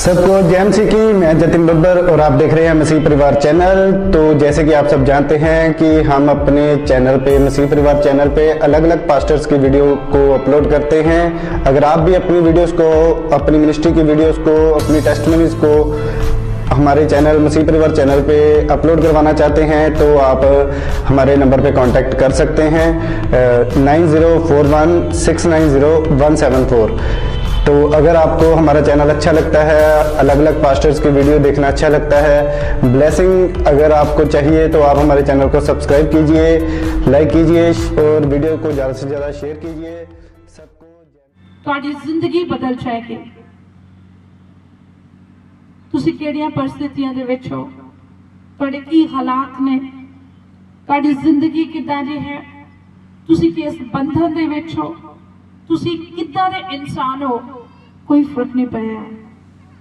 सबको जय मसीह की। मैं जतिन बब्बर और आप देख रहे हैं मसीह परिवार चैनल। तो जैसे कि आप सब जानते हैं कि हम अपने चैनल पे, मसीह परिवार चैनल पे अलग अलग पास्टर्स की वीडियो को अपलोड करते हैं। अगर आप भी अपनी वीडियोस को, अपनी मिनिस्ट्री की वीडियोस को, अपनी टेस्टिमनीज को हमारे चैनल मसीह परिवार चैनल पे अपलोड करवाना चाहते हैं तो आप हमारे नंबर पे कांटेक्ट कर सकते हैं 9041690174। तो अगर आपको हमारा चैनल अच्छा लगता है, अलग अलग पास्टर्स की वीडियो देखना अच्छा लगता है, ब्लेसिंग अगर आपको चाहिए तो आप हमारे चैनल को सब्सक्राइब कीजिए, लाइक कीजिए और वीडियो को ज़्यादा से ज़्यादा शेयर कीजिए। सबको ਤੁਹਾਡੀ ਜ਼ਿੰਦਗੀ ਬਦਲ ਜਾਏਗੀ। ਤੁਸੀਂ ਕਿਹੜੀਆਂ परिस्थितियां ਦੇ ਵਿੱਚ ਹੋ, ਤੁਹਾਡੇ ਕੀ ਹਾਲਾਤ ਨੇ, ਤੁਹਾਡੀ ਜ਼ਿੰਦਗੀ ਕਿੱਦਾਂ ਦੀ ਹੈ, ਤੁਸੀਂ ਕਿਸ ਬੰਧਨ ਦੇ ਵਿੱਚ ਹੋ, ਤੁਸੀਂ ਕਿੱਦਾਂ ਦੇ ਇਨਸਾਨ ਹੋ, ਕੋਈ ਫਰਕ ਨਹੀਂ ਪਏਗਾ।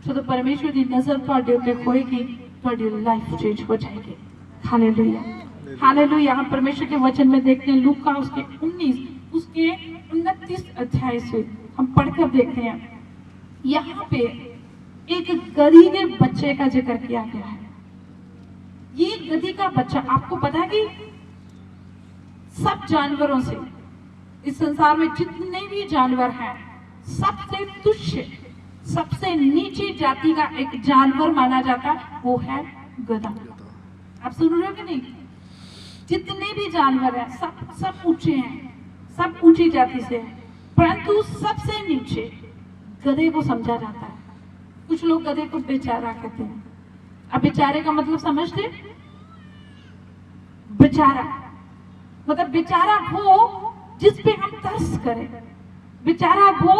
ਜਦੋਂ ਪਰਮੇਸ਼ਵਰ ਦੀ ਨਜ਼ਰ ਤੁਹਾਡੇ ਉੱਤੇ ਹੋਏਗੀ, ਤੁਹਾਡੀ लाइफ चेंज हो जाएगी। Hallelujah, hallelujah. हम परमेश्वर के वचन में देखते हैं लूका उसके 29 अध्याय से हम पढ़कर देखते हैं, यहाँ पे एक गधी के बच्चे का जिक्र किया गया है। ये गधी का बच्चा, आपको पता है कि सब जानवरों से, इस संसार में जितने भी जानवर हैं, सबसे तुच्छ, सबसे नीची जाति का एक जानवर माना जाता है, वो है गधा। आप सुन रहे हो कि नहीं? जितने भी जानवर हैं सब ऊंचे हैं, सब ऊंची जाति से हैं, परंतु सबसे नीचे गधे को समझा जाता है। कुछ लोग गधे को बेचारा कहते हैं। अब बेचारे का मतलब समझते? बेचारा मतलब बेचारा वो जिस पे हम तरस करें, बेचारा वो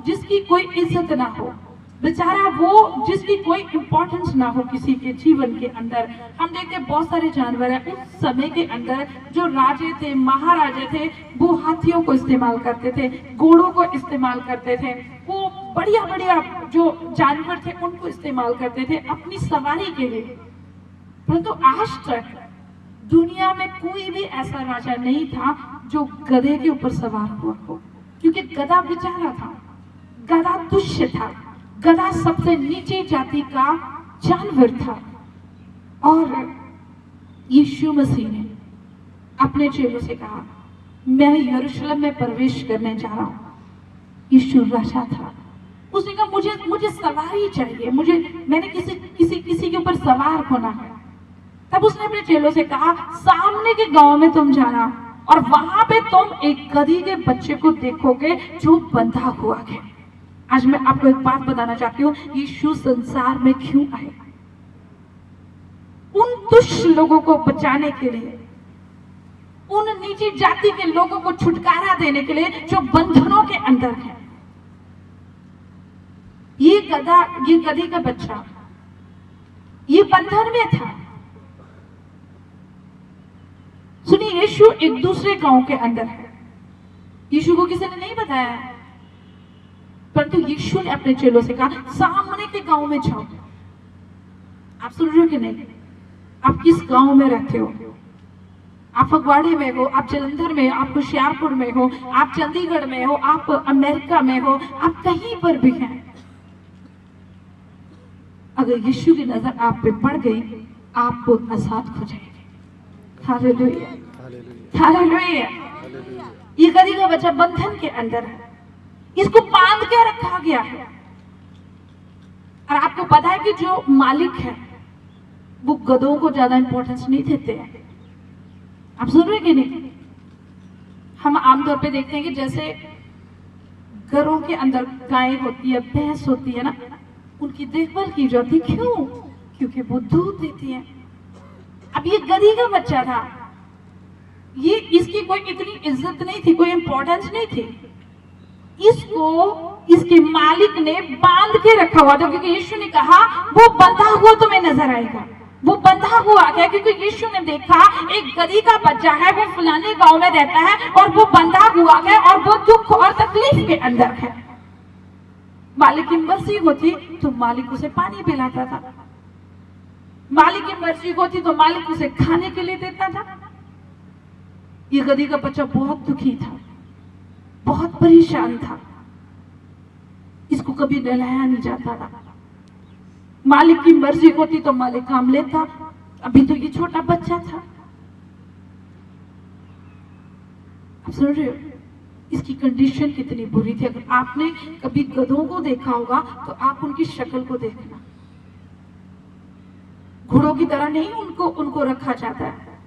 जिसकी कोई इज्जत ना हो, बेचारा वो जिसकी कोई इंपॉर्टेंस ना हो किसी के जीवन के अंदर। हम देखते हैं बहुत सारे जानवर हैं उस समय के अंदर, जो राजे थे, महाराजे थे, वो हाथियों को इस्तेमाल करते थे, घोड़ों को इस्तेमाल करते थे, वो बढ़िया बढ़िया जो जानवर थे उनको इस्तेमाल करते थे अपनी सवारी के लिए। परंतु आज तक दुनिया में कोई भी ऐसा राजा नहीं था जो गधे के ऊपर सवार हुआ हो, क्योंकि गधा बेचारा था, गधा तुच्छ था, गधा सबसे नीचे जाति का जानवर था। और यीशु मसीह ने अपने चेलों से कहा, मैं यरूशलेम में प्रवेश करने जा रहा हूं। यीशु राजा था, उसने कहा मुझे सवारी चाहिए, मैंने किसी के ऊपर सवार होना है। तब उसने अपने चेलों से कहा, सामने के गांव में तुम जाना और वहां पे तुम एक गधी के बच्चे को देखोगे जो बंधा हुआ है। आज मैं आपको एक बात बताना चाहती हूँ, यीशु संसार में क्यों आए? उन तुच्छ लोगों को बचाने के लिए, उन नीची जाति के लोगों को छुटकारा देने के लिए जो बंधनों के अंदर है। ये गधी का बच्चा ये बंधन में था। सुनिए, यीशु एक दूसरे गांव के अंदर है। यीशु को किसी ने नहीं बताया, परंतु यीशु ने अपने चेलों से कहा, सामने के गांव में जाओ। आप सुन रहे हो कि नहीं? आप किस गांव में रहते हो? आप फगवाड़े में हो, आप जलंधर में, आप होशियारपुर में हो, आप चंडीगढ़ में हो, आप अमेरिका में हो, आप कहीं पर भी हैं, अगर यीशु की नजर आप पे पड़ गई, आप आजाद हो जाएंगे। Hallelujah, hallelujah. ये गधी का बच्चा बंधन के अंदर है, इसको बांध के रखा गया है। और आपको पता है कि जो मालिक है वो गधों को ज्यादा इंपॉर्टेंस नहीं देते हैं। आप सुन रहे कि नहीं? हम आमतौर पे देखते हैं कि जैसे घरों के अंदर गाय होती है, भैंस होती है ना, उनकी देखभाल की जाती। क्यों? क्योंकि वो दूध देती है। अब ये गधी का बच्चा था, ये इसकी कोई इतनी इज्जत नहीं थी, कोई इंपॉर्टेंस नहीं थी। इसको इसके मालिक ने बांध के रखा हुआ था, क्योंकि यीशु ने कहा वो बंधा हुआ तुम्हें नजर आएगा। वो बंधा हुआ है क्योंकि यीशु ने देखा एक गधी का बच्चा है, वो फलाने गांव में रहता है और वो बंधा हुआ है और वो दुख और तकलीफ के अंदर है। मालिक की मर्जी होती तो मालिक उसे पानी पिलाता था, मालिक की मर्जी होती तो मालिक उसे खाने के लिए देता था। ये गधी का बच्चा बहुत दुखी था, बहुत परेशान था, इसको कभी नहलाया नहीं जाता था, मालिक की मर्जी होती तो मालिक काम लेता, अभी तो ये छोटा बच्चा था। आप सुन रहे हो इसकी कंडीशन कितनी बुरी थी। अगर आपने कभी गधों को देखा होगा तो आप उनकी शक्ल को देखना, घोड़ों की तरह नहीं उनको रखा जाता है,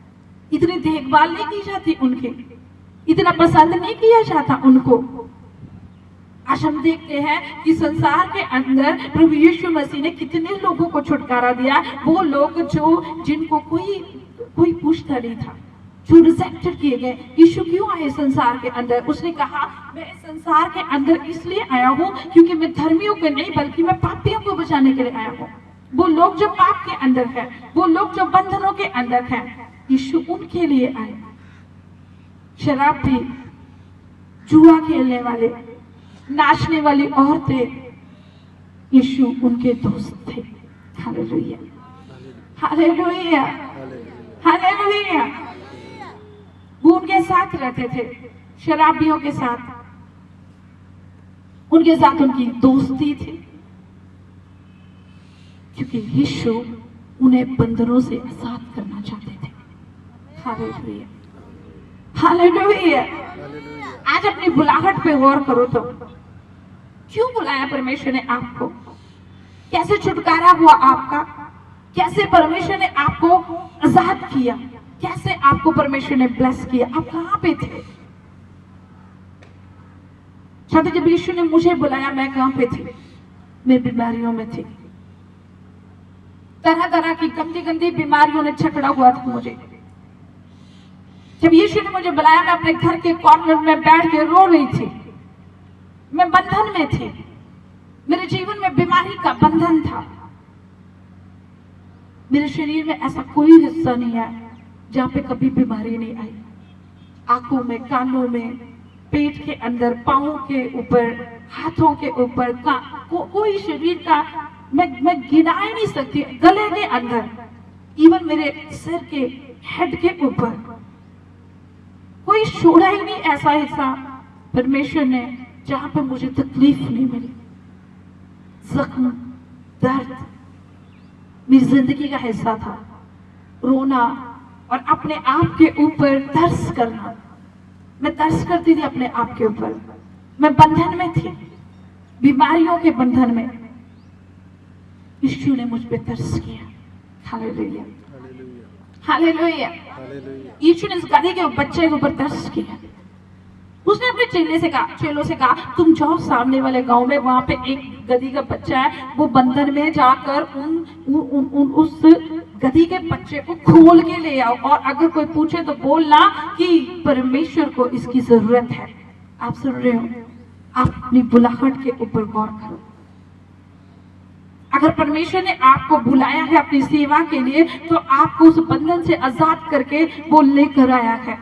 इतनी देखभाल नहीं की जाती उनकी, इतना पसंद नहीं किया जाता उनको। आज हम देखते हैं कि संसार के अंदर प्रभु यीशु मसीह ने कितने लोगों को छुटकारा दिया। वो लोग जिनको कोई पूछता नहीं था, जो रिजेक्टेड किए गए। यीशु क्यों आए संसार के अंदर? उसने कहा मैं संसार के अंदर इसलिए आया हूँ क्योंकि मैं धर्मियों को नहीं बल्कि मैं पापियों को बचाने के लिए आया हूँ। वो लोग जो पाप के अंदर है, वो लोग जो बंधनों के अंदर हैं, यीशु उनके लिए आए। शराब पी, जुआ खेलने वाले, नाचने वाली औरतें, यीशु उनके दोस्त थे। Hallelujah, hallelujah, hallelujah. वो उनके साथ रहते थे, शराबियों के साथ, उनके साथ उनकी दोस्ती थी, क्योंकि यीशु उन्हें बंधनों से आजाद करना चाहते थे। Hallelujah, hallelujah. आज अपनी बुलाहट पे गौर करो तो क्यों बुलाया परमेश्वर ने आपको? कैसे छुटकारा हुआ आपका? कैसे परमेश्वर ने आपको आजाद किया? कैसे आपको परमेश्वर ने ब्लेस किया? आप कहां पे थे? शायद जब यीशु ने मुझे बुलाया मैं कहां पे थी? मैं बीमारियों में थी, तरह तरह की गंदी गंदी बीमारियों ने छकड़ा हुआ था मुझे। जब यीशु ने मुझे बुलाया मैं अपने घर के कॉर्नर में बैठ के रो रही थी, मैं बंधन में थी, मेरे जीवन में बीमारी का बंधन था। मेरे शरीर में ऐसा कोई हिस्सा नहीं है जहां पे कभी बीमारी नहीं आई। आंखों में, कानों में, पेट के अंदर, पांवों के ऊपर, हाथों के ऊपर, कोई शरीर का मैं गिना ही नहीं सकती। गले के अंदर, इवन मेरे सिर के हेड के ऊपर कोई छोड़ा ही नहीं ऐसा हिस्सा परमेश्वर ने जहां पे मुझे तकलीफ नहीं मिली। जख्म, दर्द मेरी जिंदगी का हिस्सा था। रोना और अपने आप के ऊपर तरस करना, मैं तरस करती थी अपने आप के ऊपर। मैं बंधन में थी, बीमारियों के बंधन में। यीशु ने मुझ पे तरस किया। Hallelujah, hallelujah. यीशु ने इस गधे के बच्चे के ऊपर तरस किया। उसने अपने चेलों से कहा तुम जाओ सामने वाले गांव में, वहां पे एक गधी का बच्चा है, वो बंधन में जाकर उस गधी के बच्चे को खोल के ले आओ, और अगर कोई पूछे तो बोलना कि परमेश्वर को इसकी जरूरत है। आप सुन रहे हो? आप अपनी बुलाहट के ऊपर गौर करो। अगर परमेश्वर ने आपको बुलाया है अपनी सेवा के लिए तो आपको उस बंधन से आजाद करके वो लेकर आया है।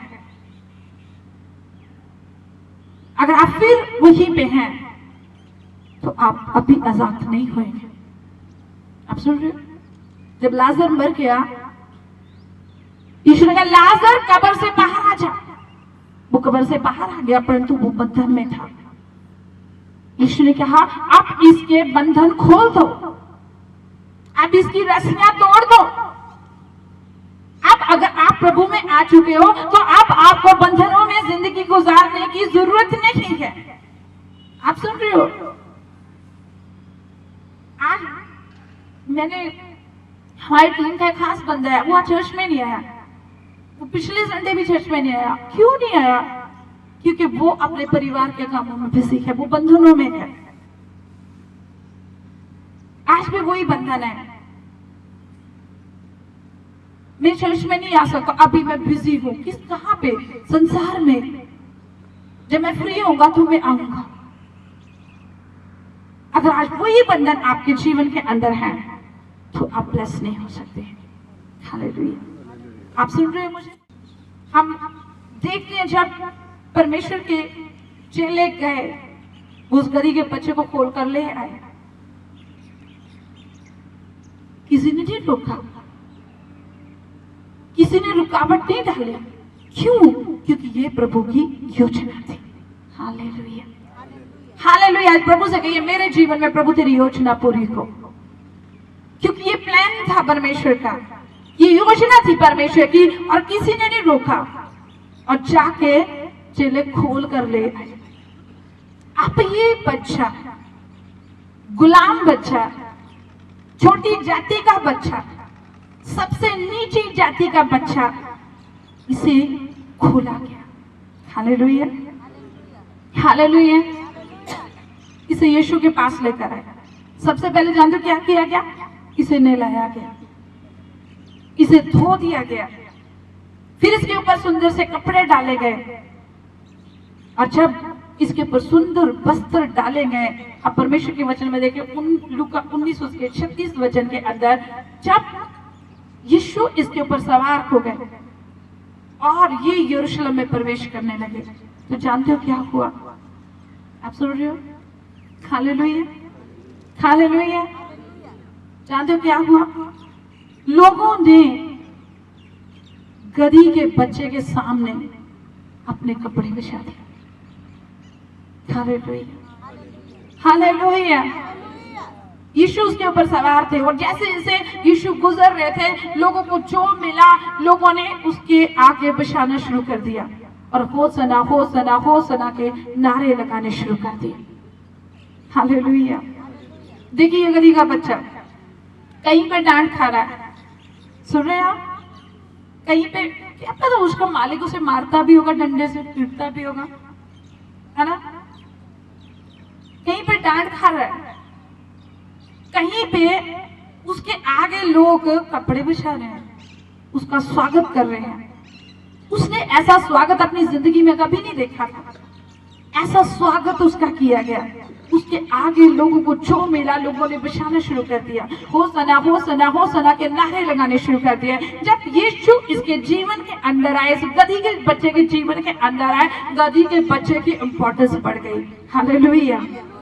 अगर आप फिर वहीं पे हैं तो आप अभी आजाद नहीं होंगे। आप सुन रहे हो? जब लाजर मर गया, यीशु ने कहा लाजर कब्र से बाहर आ जा। वो कब्र से बाहर आ गया, परंतु वो बंधन में था। यीशु ने कहा अब इसके बंधन खोल दो, अब इसकी रस्सियां तोड़ दो। अब अगर आप प्रभु में आ चुके हो तो अब आपको बंधनों में जिंदगी गुजारने की जरूरत नहीं है। आप सुन रहे हो? आज मैंने, हमारी टीम का एक खास बंदा है, वो चर्च में नहीं आया। वो पिछले संडे भी चर्च में नहीं आया। क्यों नहीं आया? क्योंकि वो अपने परिवार के कामों में बिजी है, वो बंधनों में है। आज भी वही बंधन है। मैं चर्च में नहीं आ सकता, अभी मैं बिजी हूं। कहां पे? संसार में। जब मैं फ्री होऊंगा तो मैं आऊंगा। अगर आज वही बंधन आपके जीवन के अंदर है तो आप ब्लेस नहीं हो सकते। हालेलुया। आप सुन रहे हैं मुझे? हम देखते हैं जब परमेश्वर के चेले गए, उस गधी के बच्चे को खोल कर ले आए, किसी ने नहीं रोका, किसी ने रुकावट नहीं डाली। क्यों? क्योंकि ये प्रभु की योजना थी। Hallelujah, hallelujah. आज प्रभु से कहिए मेरे जीवन में प्रभु तेरी योजना पूरी हो। क्योंकि ये प्लान था परमेश्वर का, ये योजना थी परमेश्वर की, और किसी ने नहीं रोका, और जाके चेले खोल कर ले आए। अब ये बच्चा, गुलाम बच्चा, छोटी जाति का बच्चा, सबसे नीची जाति का बच्चा, इसे खोला गया। Hallelujah, hallelujah. इसे यीशु के पास लेकर आया। सबसे पहले जानते हो क्या किया गया? इसे नहलाया गया, इसे धो दिया गया, फिर इसके ऊपर सुंदर से कपड़े डाले गए, और जब इसके ऊपर सुंदर वस्त्र डाले गए, अब परमेश्वर के वचन में देखिए लूका 19:36 वचन के अंदर, जब यीशु इसके ऊपर सवार हो गए और ये यरूशलेम में प्रवेश करने लगे, तो जानते हो क्या हुआ? आप सुन रहे हो? Hallelujah, hallelujah. जानते हो क्या हुआ? लोगों ने गधी के बच्चे के सामने अपने कपड़े बिछा दिए। Hallelujah, hallelujah. यीशु उसके ऊपर सवार थे, और जैसे जैसे यीशु गुजर रहे थे, लोगों को जो मिला, लोगों ने उसके आगे बिछाना शुरू कर दिया, और होसना होसना होसना के नारे लगाने शुरू कर दिए। हालेलुया। देखिए गधी का बच्चा कहीं पे डांट खा रहा है, सुन रहे हैं आप? कहीं पे क्या पता उसका मालिक उसे मारता भी होगा, डंडे से पीटता भी होगा, है ना? कहीं पे डांट खा रहा है, कहीं पे उसके आगे लोग कपड़े बिछा रहे हैं, उसका स्वागत कर रहे हैं। उसने ऐसा स्वागत अपनी जिंदगी में कभी नहीं देखा था। ऐसा स्वागत उसका किया गया, उसके आगे लोगों को जो मिला, लोगों ने बिछाना शुरू कर दिया, होसना होसना होसना के नारे लगाने शुरू कर दिए। जब यीशु इसके जीवन के अंदर आए, इस गधी के बच्चे के जीवन के अंदर आए, गधी के बच्चे की इंपॉर्टेंस बढ़ गई। हालेलुया।